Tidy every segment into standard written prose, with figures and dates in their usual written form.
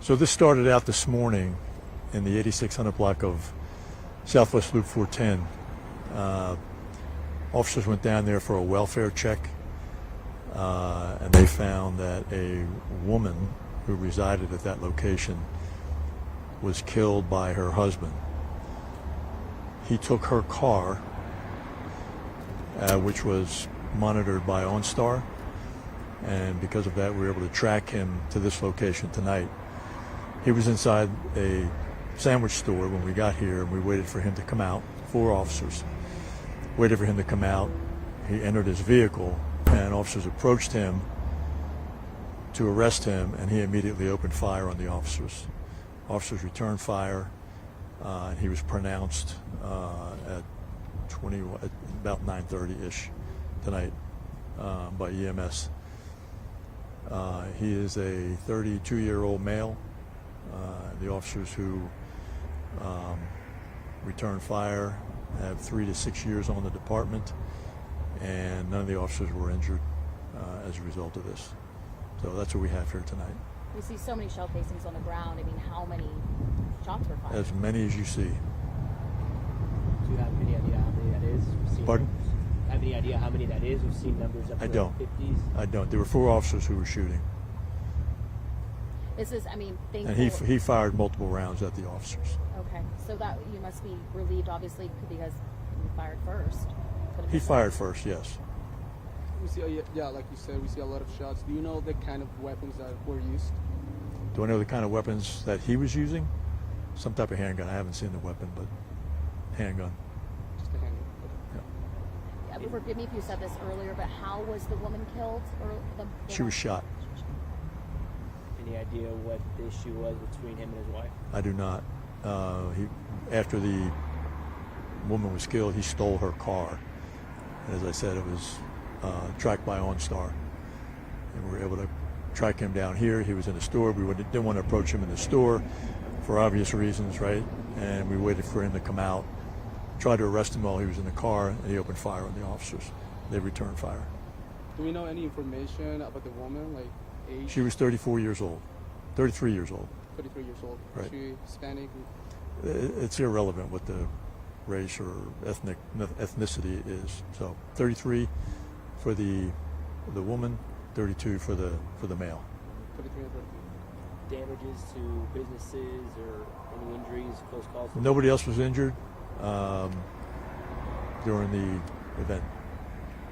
So this started out this morning in the 8600 block of Southwest Loop 410. Officers went down there for a welfare check, and they found that a woman who resided at that location was killed by her husband. He took her car, which was monitored by OnStar, and because of that we were able to track him to this location tonight. He was inside a sandwich store when we got here, and we waited for him to come out. 4 officers waited for him to come out. He entered his vehicle, and officers approached him to arrest him, and he immediately opened fire on the officers. Officers returned fire, and he was pronounced at about 9:30-ish tonight by EMS. He is a 32-year-old male. The officers who returned fire have 3 to 6 years on the department, and none of the officers were injured as a result of this. So that's what we have here tonight. We see so many shell casings on the ground. I mean, how many shots were fired? As many as you see. Do you have any idea how many that is? Pardon? Have any idea how many that is? We've seen numbers up I to don't. 50s. I don't. There were 4 officers who were shooting, This is, I mean, and thankful. he fired multiple rounds at the officers. Okay, so that you must be relieved, obviously, because you fired first. He fired first, yes. We see, yeah, like you said, we see a lot of shots. Do you know the kind of weapons that were used? Do I know the kind of weapons that he was using? Some type of handgun. I haven't seen the weapon, but handgun. Just a handgun. Yeah, forgive me if you said this earlier, but how was the woman killed? Or She was shot. Any idea what the issue was between him and his wife? I do not. After the woman was killed, he stole her car. As I said, it was tracked by OnStar, and we were able to track him down here. He was in the store. We didn't want to approach him in the store for obvious reasons, right? And we waited for him to come out, tried to arrest him while he was in the car, and he opened fire on the officers. They returned fire. Do we know any information about the woman, like age? She was 33 years old. 33 years old. Right. Is she Hispanic? It's irrelevant what the race or ethnicity is. So 33 for the woman, 32 for the male. 33 and 33. Damages to businesses or any injuries, close calls? Nobody else was injured during the event.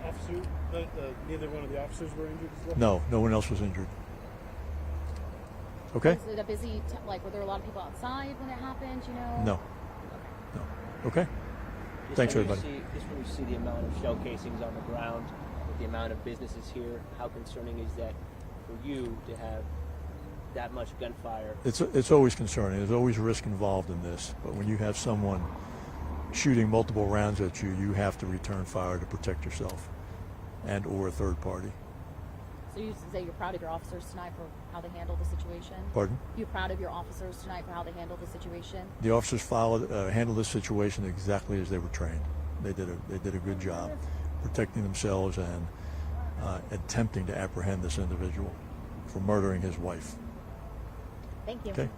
Officer, neither one of the officers were injured as well? No, no one else was injured. Okay? Was it a busy, were there a lot of people outside when it happened, you know? No. No. Okay? Thanks, everybody. Just when you see the amount of shell casings on the ground, with the amount of businesses here, how concerning is that for you to have that much gunfire? It's always concerning. There's always risk involved in this. But when you have someone shooting multiple rounds at you, you have to return fire to protect yourself and or a third party. So you say you're proud of your officers tonight for how they handled the situation? Pardon? You're proud of your officers tonight for how they handled the situation? The officers handled this situation exactly as they were trained. They did a good job protecting themselves and attempting to apprehend this individual for murdering his wife. Thank you. Okay.